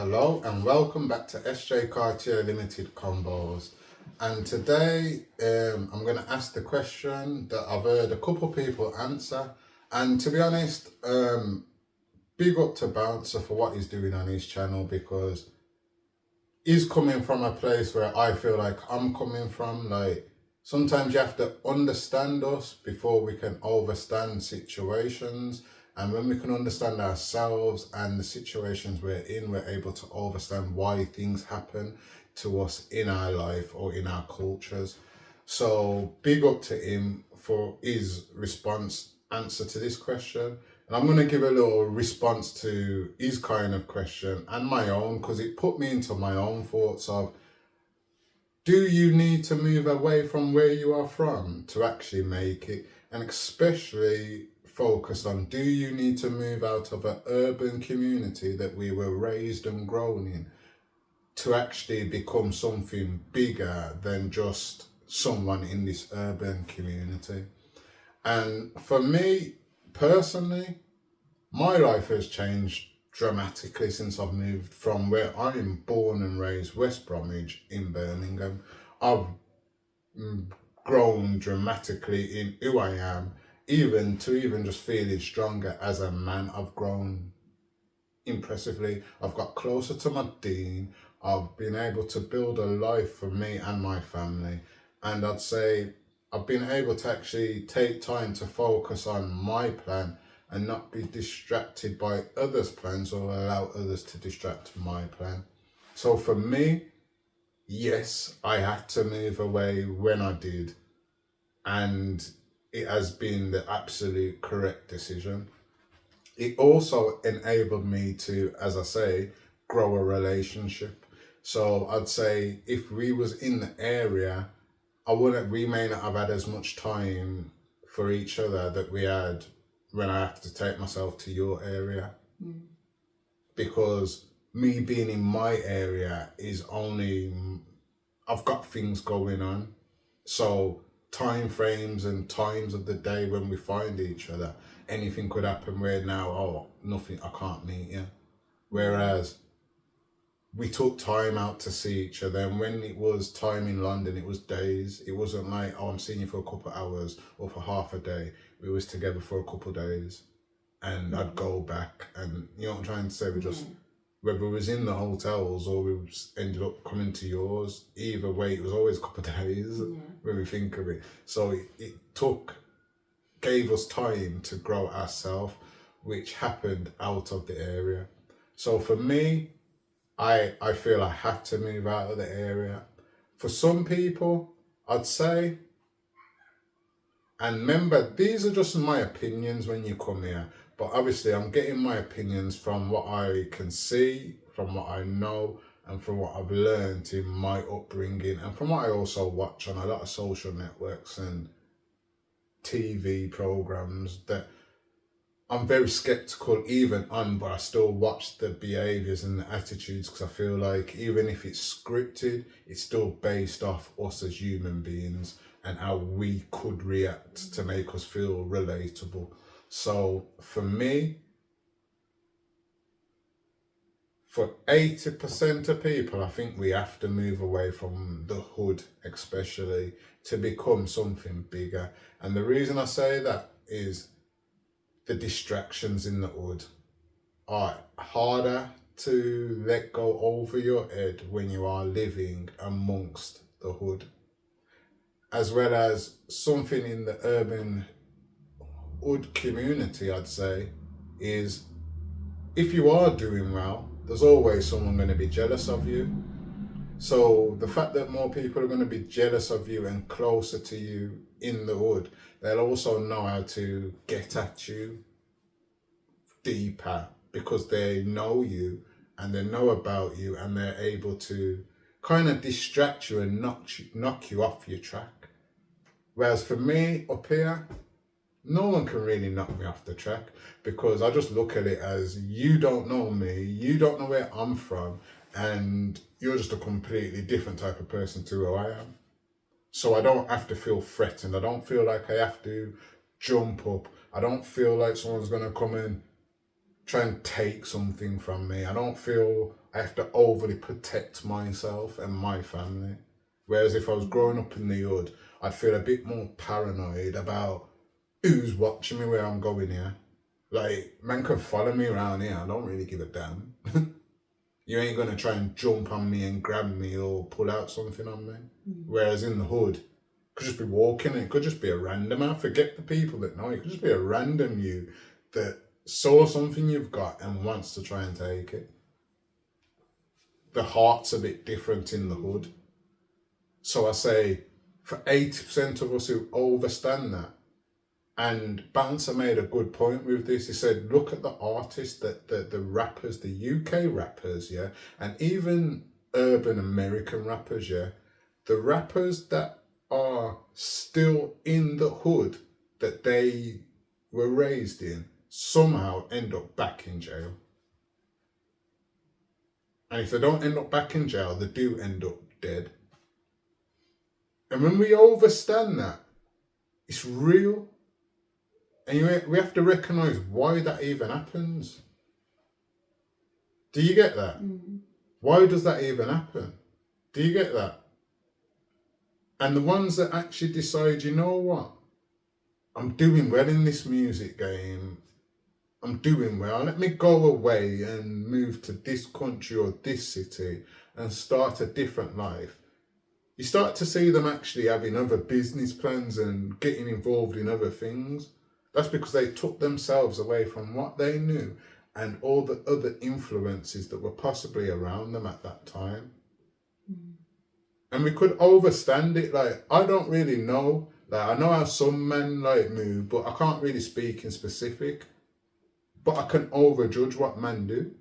Hello and welcome back to SJ Cartier Limited Combos. And today I'm going to ask the question that I've heard a couple people answer. And to be honest, big up to Bouncer for what he's doing on his channel, because he's coming from a place where I feel like I'm coming from. Like, sometimes you have to understand us before we can overstand situations. And when we can understand ourselves and the situations we're in, we're able to understand why things happen to us in our life or in our cultures. So big up to him for his answer to this question. And I'm going to give a little response to his kind of question and my own, because it put me into my own thoughts of, do you need to move away from where you are from to actually make it? And especially focused on, do you need to move out of an urban community that we were raised and grown in to actually become something bigger than just someone in this urban community? And for me personally, my life has changed dramatically since I've moved from where I'm born and raised, West Bromwich in Birmingham. I've grown dramatically in who I am, even just feeling stronger as a man. I've grown impressively. I've got closer to my dean. I've been able to build a life for me and my family. And I'd say I've been able to actually take time to focus on my plan and not be distracted by others' plans or allow others to distract my plan. So for me, yes, I had to move away when I did, and it has been the absolute correct decision. It also enabled me to, as I say, grow a relationship. So I'd say if we was in the area, we may not have had as much time for each other that we had when I have to take myself to your area. Because me being in my area is only, I've got things going on. So time frames and times of the day when we find each other, anything could happen where now, nothing, I can't meet you. Whereas we took time out to see each other, and when it was time in London, it was days. It wasn't like, I'm seeing you for a couple of hours or for half a day. We was together for a couple of days, and I'd go back, and you know what I'm trying to say, we just, whether we was in the hotels or we ended up coming to yours, either way, it was always a couple of days when we think of it. So it gave us time to grow ourselves, which happened out of the area. So for me, I feel I had to move out of the area. For some people, I'd say, and remember, these are just my opinions when you come here, but obviously I'm getting my opinions from what I can see, from what I know, and from what I've learned in my upbringing, and from what I also watch on a lot of social networks and TV programs that I'm very skeptical even on, but I still watch the behaviours and the attitudes, because I feel like even if it's scripted, it's still based off us as human beings and how we could react to make us feel relatable. So for me, for 80% of people, I think we have to move away from the hood, especially, to become something bigger. And the reason I say that is the distractions in the hood are harder to let go over your head when you are living amongst the hood. As well as something in the urban hood community, I'd say, is if you are doing well, there's always someone going to be jealous of you. So the fact that more people are going to be jealous of you and closer to you in the hood, they'll also know how to get at you deeper, because they know you and they know about you, and they're able to kind of distract you and knock you off your track. Whereas for me up here, no one can really knock me off the track, because I just look at it as, you don't know me, you don't know where I'm from, and you're just a completely different type of person to who I am. So I don't have to feel threatened. I don't feel like I have to jump up. I don't feel like someone's going to come and try and take something from me. I don't feel I have to overly protect myself and my family. Whereas if I was growing up in the hood, I'd feel a bit more paranoid about who's watching me, where I'm going here. Like, man can follow me around here, I don't really give a damn. You ain't gonna try and jump on me and grab me or pull out something on me. Whereas in the hood, could just be walking, it could just be a random. I forget the people that know. It could just be a random you that saw something you've got and wants to try and take it. The heart's a bit different in the hood. So I say, for 80% of us who overstand that, and Bouncer made a good point with this. He said, look at the artists, the rappers, the UK rappers, yeah, and even urban American rappers, yeah. The rappers that are still in the hood that they were raised in somehow end up back in jail. And if they don't end up back in jail, they do end up dead. And when we overstand that, it's real. And we have to recognise why that even happens. Do you get that? Why does that even happen? Do you get that? And the ones that actually decide, you know what? I'm doing well in this music game. I'm doing well. Let me go away and move to this country or this city and start a different life. You start to see them actually having other business plans and getting involved in other things. That's because they took themselves away from what they knew and all the other influences that were possibly around them at that time. And we could overstand it. Like, I don't really know. Like, I know how some men like move, but I can't really speak in specific. But I can overjudge what men do.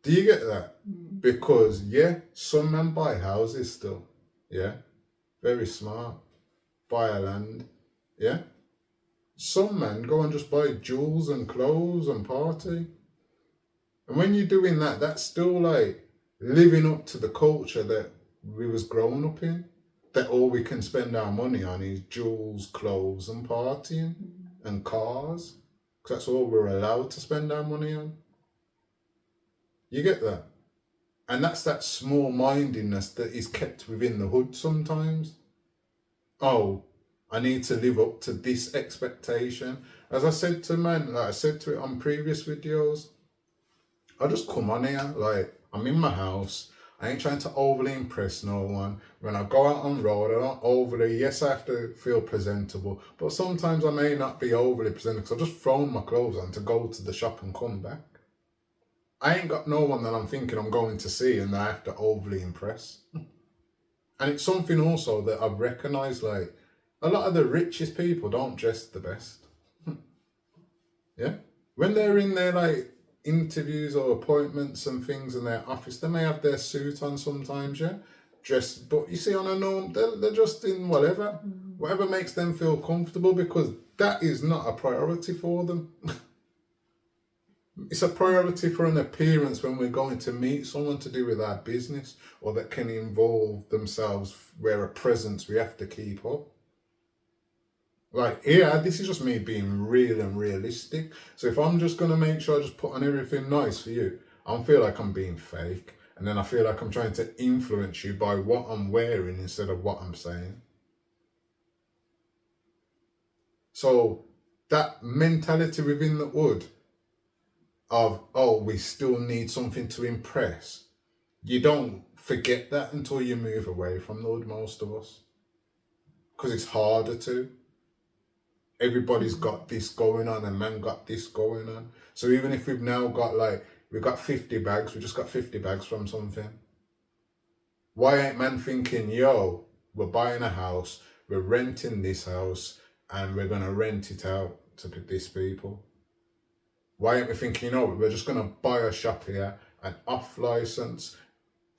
Do you get that? Because, yeah, some men buy houses still. Yeah. Very smart. Buy a land. Yeah. Some men go and just buy jewels and clothes and party. And when you're doing that, that's still like living up to the culture that we was grown up in. That all we can spend our money on is jewels, clothes and partying and cars. Because that's all we're allowed to spend our money on. You get that? And that's that small-mindedness that is kept within the hood sometimes. Oh, I need to live up to this expectation. As I said to man, like I said to it on previous videos, I just come on here, like I'm in my house. I ain't trying to overly impress no one. When I go out on road, I don't overly, yes, I have to feel presentable, but sometimes I may not be overly presentable because I've just thrown my clothes on to go to the shop and come back. I ain't got no one that I'm thinking I'm going to see and I have to overly impress. And it's something also that I've recognised, like, a lot of the richest people don't dress the best. Yeah? When they're in their, like, interviews or appointments and things in their office, they may have their suit on sometimes, yeah? Dressed, but you see on a norm, they're just in whatever makes them feel comfortable, because that is not a priority for them. It's a priority for an appearance when we're going to meet someone to do with our business or that can involve themselves where a presence we have to keep up. Like here, this is just me being real and realistic. So if I'm just going to make sure I just put on everything nice for you, I feel like I'm being fake. And then I feel like I'm trying to influence you by what I'm wearing instead of what I'm saying. So that mentality within the hood of, oh, we still need something to impress. You don't forget that until you move away from the hood, most of us. Because it's harder to. Everybody's got this going on and man got this going on. So even if we've now got we've got 50 bags, we just got 50 bags from something. Why ain't man thinking, yo, we're buying a house, we're renting this house and we're going to rent it out to these people? Why aren't we thinking, we're just going to buy a shop here, an off license.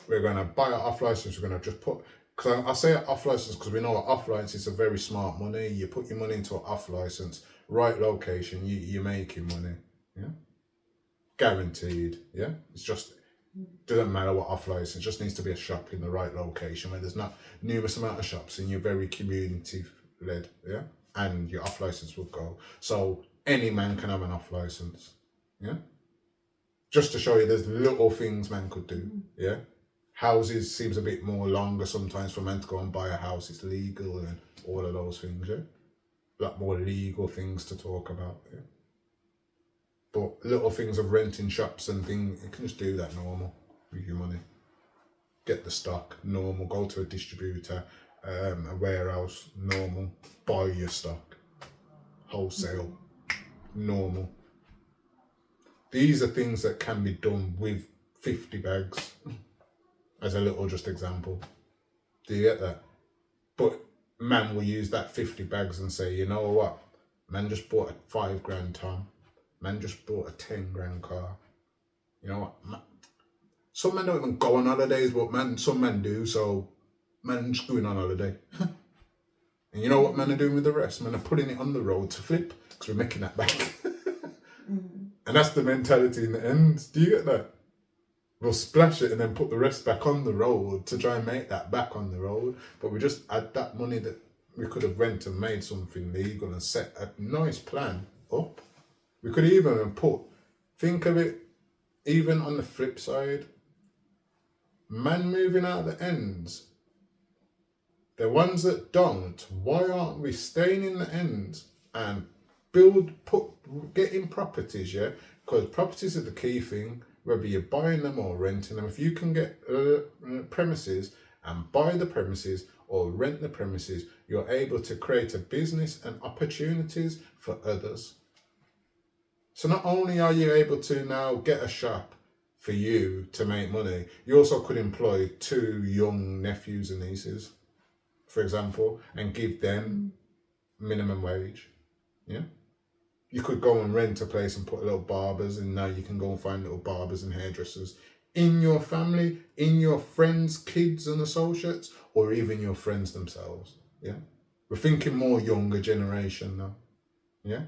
We're going to buy an off license. We're going to just put, because I say off license because we know an off license is a very smart money. You put your money into an off license, right location, you're making money. Yeah. Guaranteed. Yeah. It's just, doesn't matter what off license, just needs to be a shop in the right location where there's not numerous amount of shops and you're very community led. Yeah. And your off license will go. So any man can have an off license. Yeah. Just to show you there's little things man could do. Yeah. Houses seems a bit more longer sometimes for man to go and buy a house. It's legal and all of those things. Yeah. A lot more legal things to talk about. Yeah. But little things of renting shops and things, you can just do that normal with your money. Get the stock, normal. Go to a distributor, a warehouse, normal. Buy your stock, wholesale, normal. These are things that can be done with 50 bags, as a little just example. Do you get that? But man will use that 50 bags and say, you know what? Man just bought a 5 grand Tom. Man just bought a 10 grand car. You know what? Man, some men don't even go on holidays, but man, some men do. So man just going on holiday. And you know what men are doing with the rest? Men are putting it on the road to flip because we're making that back. And that's the mentality in the end. Do you get that? We'll splash it and then put the rest back on the road to try and make that back on the road. But we just add that money that we could have went and made something legal and set a nice plan up. We could even put, think of it, even on the flip side, man moving out the ends. The ones that don't, why aren't we staying in the ends and getting properties, yeah? Because properties are the key thing, whether you're buying them or renting them. If you can get premises and buy the premises or rent the premises, you're able to create a business and opportunities for others. So not only are you able to now get a shop for you to make money, you also could employ 2 young nephews and nieces, for example, and give them minimum wage. Yeah. You could go and rent a place and put little barbers, and now you can go and find little barbers and hairdressers in your family, in your friends' kids and associates, or even your friends themselves. Yeah. We're thinking more younger generation now. Yeah.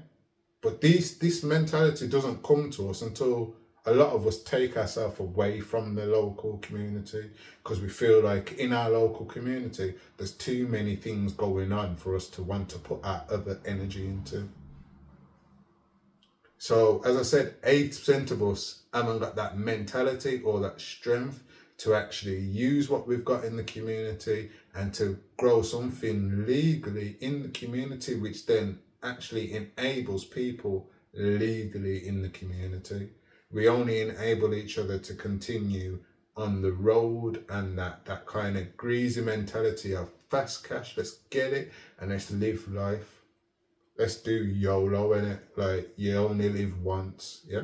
But this mentality doesn't come to us until a lot of us take ourselves away from the local community, because we feel like in our local community there's too many things going on for us to want to put our other energy into. So as I said, 80% of us haven't got that mentality or that strength to actually use what we've got in the community and to grow something legally in the community, which then actually enables people legally in the community. We only enable each other to continue on the road, and that kind of greasy mentality of fast cash, let's get it and let's live life. Let's do YOLO, innit? Like, you only live once, yeah?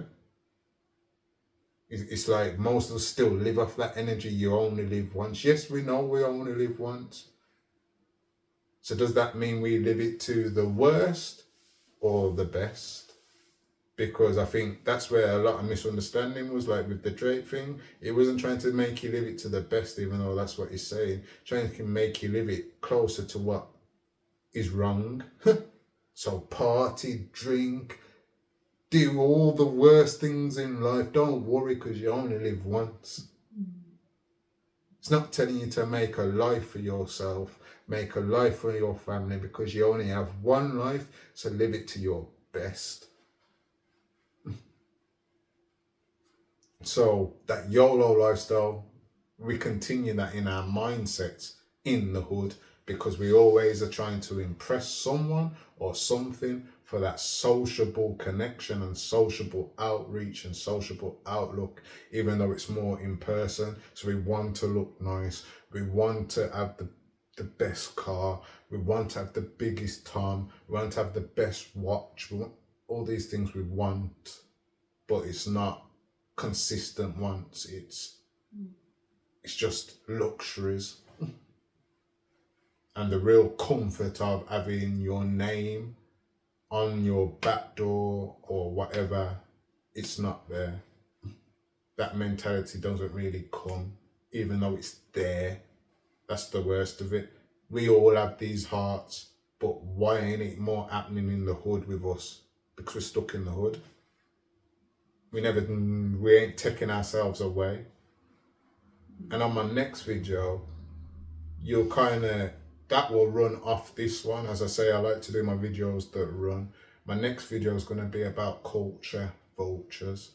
It's like most of us still live off that energy, you only live once. Yes, we know we only live once. So does that mean we live it to the worst or the best? Because I think that's where a lot of misunderstanding was, like with the Drake thing. It wasn't trying to make you live it to the best, even though that's what he's saying. Trying to make you live it closer to what is wrong. So party, drink, do all the worst things in life. Don't worry, because you only live once. It's not telling you to make a life for yourself, make a life for your family, because you only have one life, so live it to your best. So that YOLO lifestyle, we continue that in our mindsets in the hood, because we always are trying to impress someone or something for that sociable connection and sociable outreach and sociable outlook, even though it's more in person. So we want to look nice, we want to have the best car, we want to have the biggest Tom, we want to have the best watch, we want all these things we want, but it's not consistent wants, it's just luxuries. And the real comfort of having your name on your back door or whatever, it's not there. That mentality doesn't really come, even though it's there. That's the worst of it. We all have these hearts, but why ain't it more happening in the hood with us? Because we're stuck in the hood. We ain't taking ourselves away. And on my next video, you'll that will run off this one. As I say, I like to do my videos that run. My next video is going to be about culture vultures.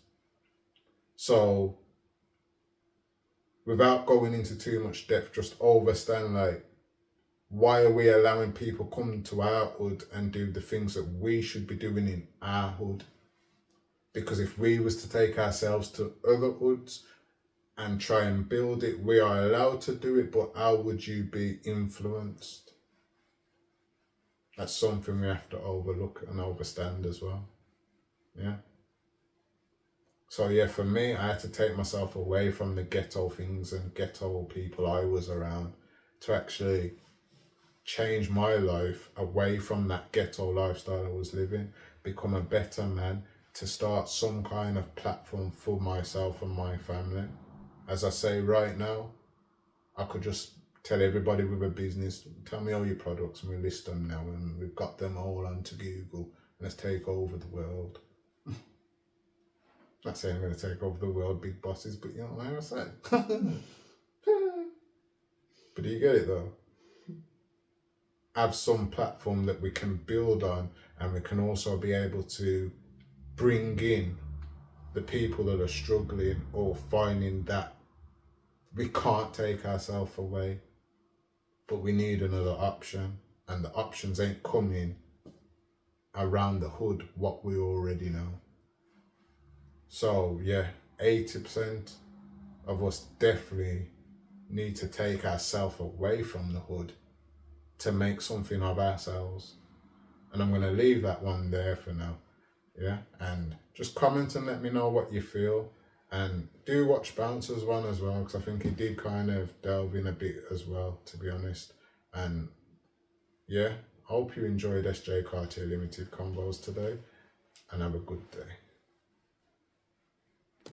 So without going into too much depth, just understand like, why are we allowing people come to our hood and do the things that we should be doing in our hood? Because if we was to take ourselves to other hoods and try and build it, we are allowed to do it, but how would you be influenced? That's something we have to overlook and understand as well. Yeah. So yeah, for me, I had to take myself away from the ghetto things and ghetto people I was around to actually change my life away from that ghetto lifestyle I was living, become a better man, to start some kind of platform for myself and my family. As I say right now, I could just tell everybody with a business, tell me all your products and we list them now, and we've got them all onto Google. Let's take over the world. Not saying I'm going to take over the world, big bosses, but you know what I'm saying. But do you get it though? Have some platform that we can build on, and we can also be able to bring in the people that are struggling or finding that we can't take ourselves away, but we need another option, and the options ain't coming around the hood what we already know. So yeah, 80% of us definitely need to take ourselves away from the hood to make something of ourselves. And I'm going to leave that one there for now. Yeah, and just comment and let me know what you feel. And do watch Bouncer's one as well, because I think he did kind of delve in a bit as well, to be honest. And yeah, I hope you enjoyed SJ Cartier Limited Combos today, and have a good day.